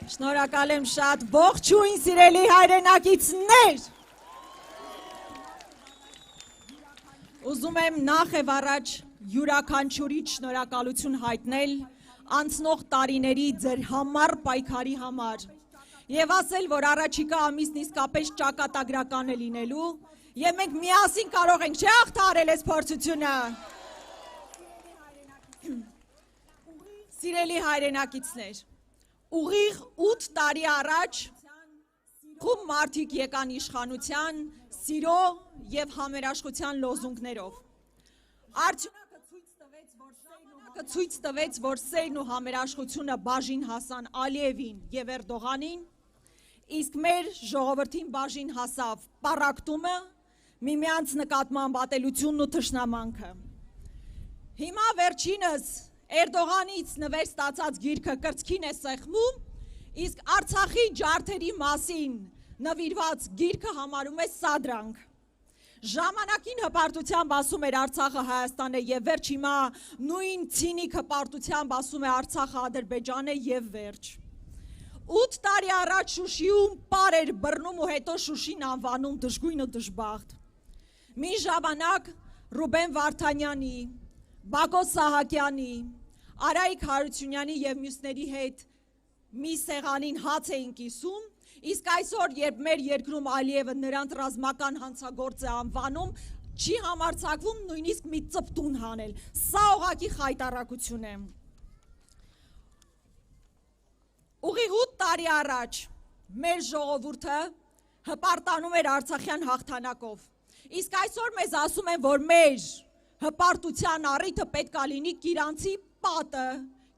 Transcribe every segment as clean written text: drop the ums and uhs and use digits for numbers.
Շնորհակալ եմ շատ, ողջույն սիրելի հայրենակիցներ։ Ուզում եմ նախ եւ առաջ յուրաքանչյուրից շնորհակալություն հայտնել անցնող տարիների ձեր համառ պայքարի համար եւ ասել, որ առաջիկա ամիսն իսկապես ճակատագրական է լինելու եւ մենք միասին կարող ենք հաղթահարել այս փորձությունը։ Սիրելի հայրենակիցներ, ուղիղ 8 տարի առաջ խումբ մարդիկ եկան իշխանության, սիրո եւ համերաշխության լոզունգներով։ Արդյունքը ցույց տվեց, որ սերն ու համերաշխությունը բաժին հասան Ալիևին եւ Էրդողանին, իսկ մեր ժողովրդին բաժին հասավ պառակտումը, միմյանց նկատմամբ ատելությունն ու թշնամանքը։ Հիմա վերջինս Էրդողանից նվեր ստացած գիրքը կրծքին է սեղմում, իսկ Արցախի ջարդերի մասին նվիրված գիրքը համարում է սադրանք։ Ժամանակին հպարտությամբ ասում էր Արցախը Հայաստան է եւ վերջ, հիմա նույն ցինիկ հպարտությամբ ասում է Արցախը Ադրբեջան է եւ վերջ։ 8 տարի առաջ Շուշիում պար էր բռնում ու հետո Շուշին անվանում դժգույն ու դժբախտ։ Մի ժամանակ Ռուբեն Վարդանյանի, Բակո Սահակյանի, Արայիկ Հարությունյանի եւ մյուսների հետ մի սեղանին հաց էին կիսում, իսկ այսօր, երբ մեր երկրում Ալիևը նրանց ռազմական հանցագործ է անվանում, չի համարձակվում նույնիսկ մի ծպտուն հանել։ Սա ուղղակի խայտառակություն է։ Ուղիղ 8 տարի առաջ մեր ժողովուրդը հպարտանում էր արցախյան հաղթանակով, իսկ այսօր մեզ ասում են, որ մեր հպարտության առիթը պետք է լինի Կիրանցի պատը,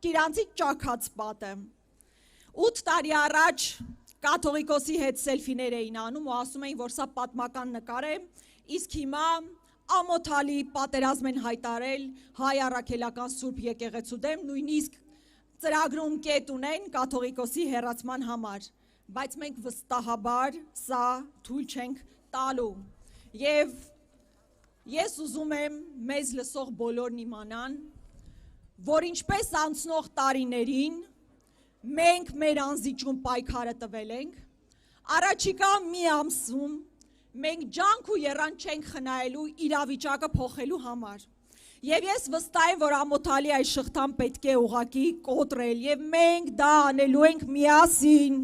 Կիրանցի ճաքած պատը։ 8 տարի առաջ կաթողիկոսի հետ սելֆիներ էին անում ու ասում էին, որ սա պատմական նկար է, իսկ հիմա ամոթալի պատերազմ են հայտարել հայ առաքելական Սուրբ եկեղեցու դեմ, նույնիսկ ծրագրում կետ ունեն կաթողիկոսի հեռացման համար, բայց մենք վստահաբար սա թույլ չենք տալու։ Եվ ես ուզում եմ մեզ լսող բոլորն իմանան, որ ինչպես անցնող տարիներին մենք մեր անզիջում պայքարը տվել ենք, առաջիկա մի ամսում մենք ջանք ու եռանդ չենք խնայելու իրավիճակը փոխելու համար։ Եվ ես վստահ եմ, որ ամոթալի այս շղթան պետք է ուղղակի կոտրել եւ մենք դա անելու ենք միասին։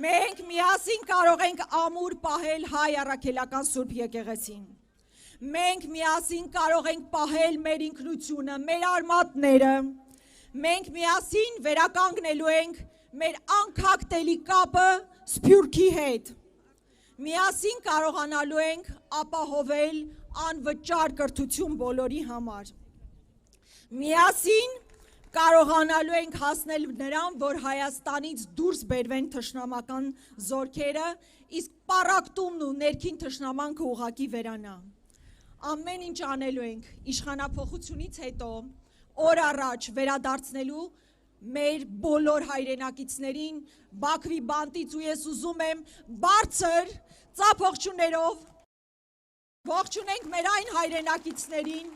Մենք միասին կարող ենք ամուր պահել հայ առաքելական Սուրբ եկեղեցին։ Մենք միասին կարող ենք պահել մեր ինքնությունը, մեր արմատները։ Մենք միասին վերականգնելու ենք մեր անքակտելի կապը Սփյուռքի հետ։ Միասին կարողանալու ենք ապահովել անվճար կրթություն բոլորի համար։ Միասին կարողանալու ենք հասնել նրան, որ Հայաստանից դուրս բերվեն թշնամական զորքերը, իսկ պառակտումն ու ներքին թշնամանքը ուղղակի վերանա։ Ամեն ինչ անելու ենք իշխանափոխությունից հետո օր առաջ վերադարձնելու մեր բոլոր հայրենակիցներին Բաքվի բանտից, ու ես ուզում եմ բարձր ծափողջուներով ողջունենք մեր այն հայրենակիցներին,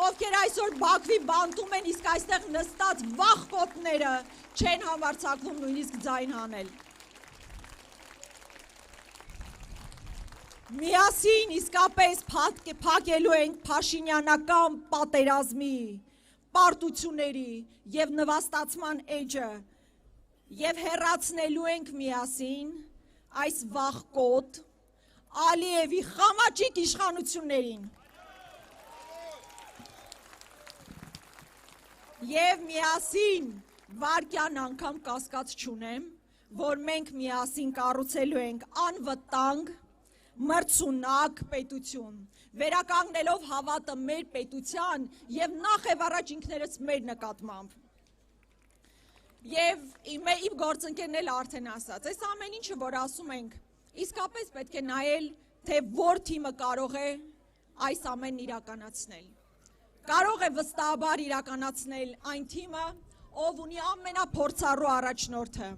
ովքեր այսօր Բաքվի բանտում են, իսկ այստեղ նստած վախկոտները չեն համարձակվում նույնիսկ ձայն հանել։ Միասին իսկապես փակելու ենք փաշինյանական պատերազմի, պարտությունների եւ նվաստացման էջը եւ հեռացնելու ենք միասին այս վախկոտ Ալիևի խամաճիկ իշխանություններին։ Եվ միասին վարկյան անգամ կասկած չունեմ, որ մենք միասին կառուցելու ենք անվտանգ, մրցունակ պետություն, վերականգնելով հավատը մեր պետության եւ նախ եւ առաջ ինքներս մեր նկատմամբ։ Եվ իմ գործընկերն էլ արդեն ասաց, այս ամեն ինչը, որ ասում ենք, իսկապես պետք է նայել, թե որ թիմը կարող է այս ամենն իրականացնել։ Կարող է վստահաբար իրականացնել այն թիմը, ով ունի ամենափորձառու առաջնորդը,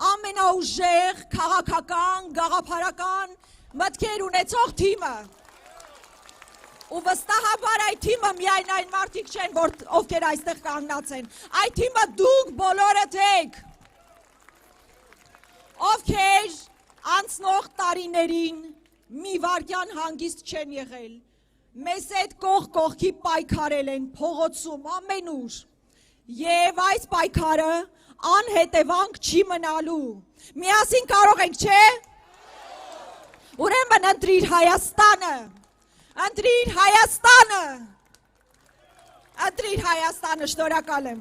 ամենաուժեղ, քաղաքական, գաղափարական մտքեր ունեցող թիմը։ Ու վստահաբար այդ թիմը միայն այն մարդիկ չեն, ովքեր այստեղ կանգնած են։ Այդ թիմը դուք բոլորդ եք, ովքեր անցնող տարիներին մի վարքյան հանգիստ չեն եղել։ Մեզ հետ կողք կողքի պայքարել են փողոցում ամենուր։ Եվ այս պայքարը անհետևանք չի մնալու։ Միասին կարող ենք, չէ՞։ Ուրեմն ընտրիր Հայաստանը, ընտրիր Հայաստանը, ընտրիր Հայաստանը, շնորհակալ եմ։